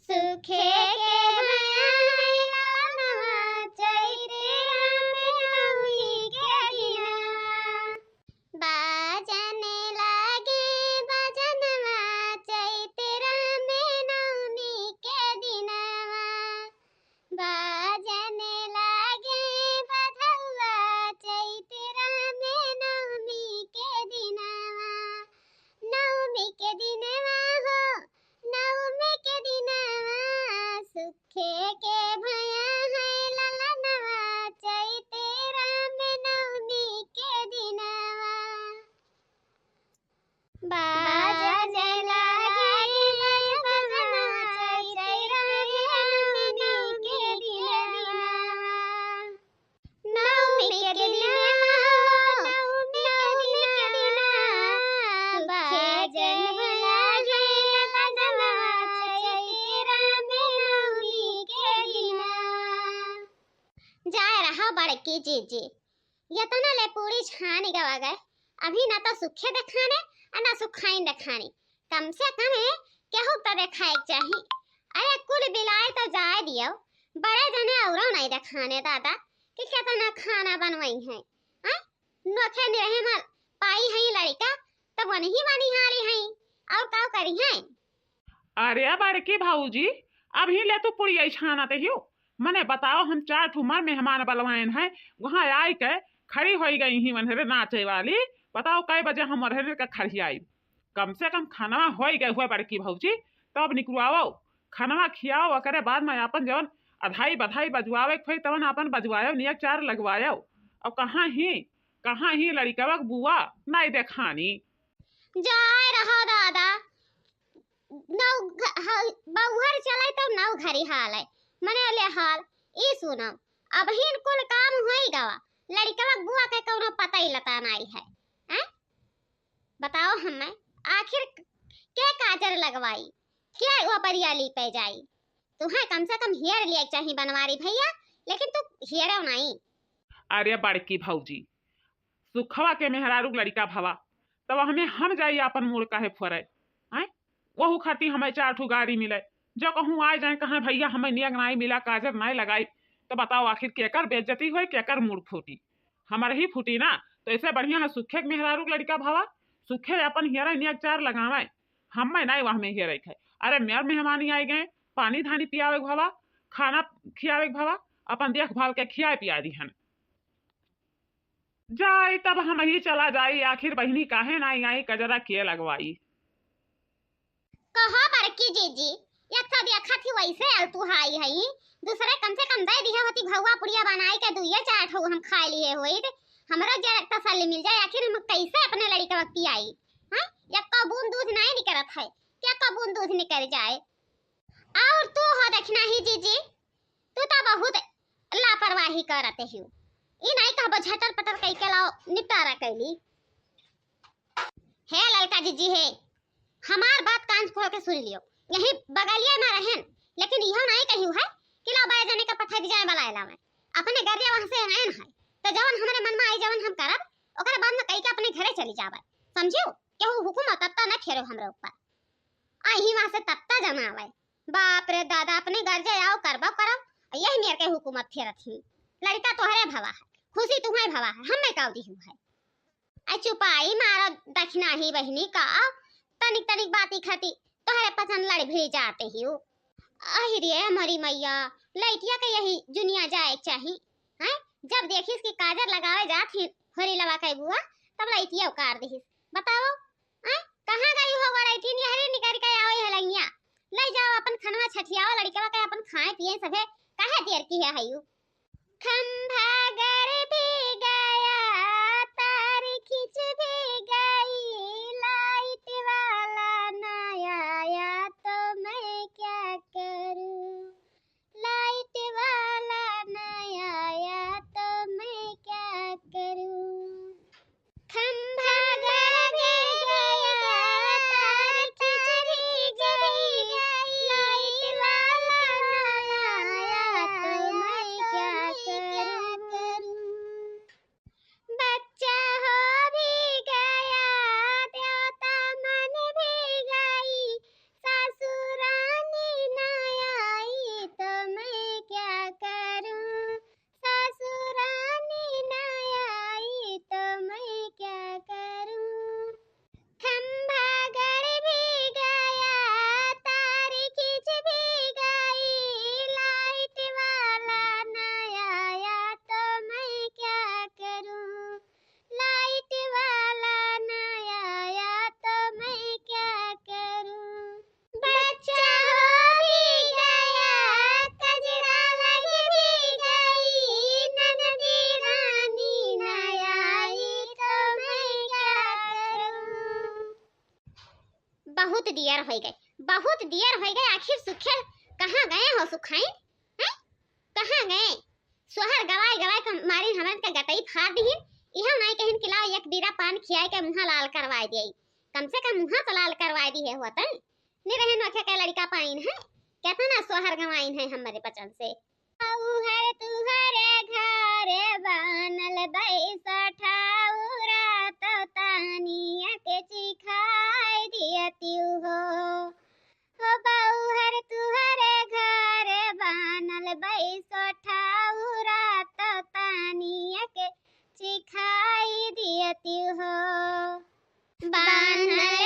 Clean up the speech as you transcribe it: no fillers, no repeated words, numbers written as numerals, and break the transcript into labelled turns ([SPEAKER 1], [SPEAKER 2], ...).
[SPEAKER 1] सूखे के भैया नवा चैते में नवमी के दिनवा बाजने लागे बजनवा चैते में नवमी के दिनवा बाजने लागे बधवा चैते में नवमी के दिनवा हो नवमी के दिनवा सूखे के भैया है ललनवा चैते में नवमी के दिनवा बाजने लागे बजनवा चैते में नवमी के दिनवा नवमी के दिनवा हो नवमी के दिनवा बाजने लागे बजनवा चैते में नवमी के दिनवा जाए रहा बड़की जीजी यतना ले पूरी छानी गवा गए अभी ना तो सूखे देखाने और ना सुखाई देखाने कम से कम है केहू तो देखाए चाहिए। अरे कुल बिलाए तो जाए दियो बड़े जने औरो नहीं देखाने दादा कि कितना खाना बनवाई है नोखे निरहे मल पाई है लड़का तो वही बनी हाली है और का करी है।
[SPEAKER 2] अरे बड़की भाऊजी अभी ले तू पुड़िया छानाते हो मने बताओ हम 4 ठुमर मेहमान बलवाइन है वहाँ आई के खड़ी हो गई ही मनहरे नाचे वाली बताओ कई बजे हम रहने का खड़ी आई कम से कम खाना हो गए हुए बड़की भाऊजी तब निकलवाओ खाना खियाओ करे बाद में अपन जवन अधाई बधाई बजवावे खोई तवन अपन बजवायो नियक 4 लगवायो और कहाँ ही लड़कवा बुआ नहीं देखानी
[SPEAKER 1] जाए रहो दादा नौ बहुहर चले तो नौ घरी हाल है मने ले हाल ई सुनो अब हिन कुल काम होई गवा लड़कवा बुआ के कोनो पता ही लता नहीं है हैं बताओ हमें आखिर के काजर लगवाई क्या वो परियाली पे जाई तुम्हें कम से कम हेयर लिया चाहिए बनवारी भैया लेकिन तू हेयर नहीं।
[SPEAKER 2] अरे बड़की भौजी सुखवा के मेहरारू लड़का भवा तब हमें हम जाइए अपन मूड काहे फोरे हैं वहू खाती हमें 4 ठू गाड़ी मिले जो कहूँ आ जाए कहा भैया हमें नियग नहीं मिला काजर नहीं लगाई तो बताओ आखिर केकर बेइज्जती हो केकर मूड फूटी हमारे ही फूटी ना तो ऐसे बढ़िया है सुखे मेहरारू लड़का भवा सुखे अपन हियर नियग 4 लगावे हम नहीं वह में हियर खाए। अरे मेरे मेहमानी आई गए पानी धानी पियावे भवा खाना खियावे भवा अपन देखभाल के खिया पिया दी हन जाई तब हम ही चला जाई आखिर बहनी काहे नहीं आई कजरा किए लगवाई
[SPEAKER 1] कहा बड़की जीजी यथा देखा थी वैसे अलतू हाई है दूसरे कम से कम दे दिया होती भौवा पुड़िया बनाई के दुइया 4 ठो हम खा लिए होई हमरा जरा तसल्ली मिल जाए आखिर हम कैसे अपने लड़के वक्त आई हां या का बूंद दूध नहीं निकलत है क्या का बूंद दूध निकल जाए और तू हो देखना ही जीजी तू तो बहुत लापरवाही करते हो ई नहीं कहब झटर पटर कई के लाओ निपटारा कैली है लड़का जीजी है हमार बात कान खोल के सुन लियो यही बगलिया में रहन लेकिन इहो नहीं कहियो है कि ला बाय जाने का पठा दी जाए बलाएला में अपने गरिया वहां से आए है तो जवन हमरे मन में आई जवन हम करब ओकरे बाद में कई के अपने घरे चली जाबे समझियो केहू हुकुम तत्ता न खेरो हमरे ऊपर आई वहां से तत्ता जमावे बाप रे दादा अपने घर जाए आओ करबा करब यही मेरे के हुकूमत फेरत ही लड़का तोहरे भवा है खुशी तुम्हें भवा है हमें काव दी है आई चुपाई मारो दक्षिणा ही बहनी का तनिक तनिक बाती खाती तोहरे पसंद लड़ भी जाते ही हो अहिरे हमारी मैया लड़किया के यही दुनिया जाए चाहिए हैं जब देखिस कि काजर लगावे जात ही होरी लवा के बुआ तब लड़किया उकार दिस बताओ हैं कहां गई हो लड़की निहरी निकर के आओ है लंगिया ले जाओ अपन खनवा छठियाओ लड़कवा के अपन खाए पिए सभे काहे देर की है हयू खंभा घर भी गया तार खिंच भी गई लाइट वाला ना आया तो मैं क्या करूं लाइट वाला ना आया तो मैं क्या करूं खंभा घर भी गया तार खिंच भी गई लाइट वाला ना आया तो मैं क्या करूं दियर हो गए, आखिर सुखे कहाँ गए हो सुखाई हैं? कहाँ गए? सोहर गवाई गवाई के मारी हमन के गटई फाड़ दी। इहो नहीं कहन कि लाओ एक बीरा पान खियाए के मुंह लाल करवा दिए। कम से कम मुंह तो लाल करवा दी है वतन। नि रहन रखे के लड़का पाइन है। कितना सोहर गवाइन है हमारे बचन से। औहर तुहरे घरे बनल बैसठाउरा तो तानिया के चिखाई दियती हो। हो बौहर तुहरे घरे बनल बैसठाउरा तो तानिया के चिखाई दियती हो। बान्हल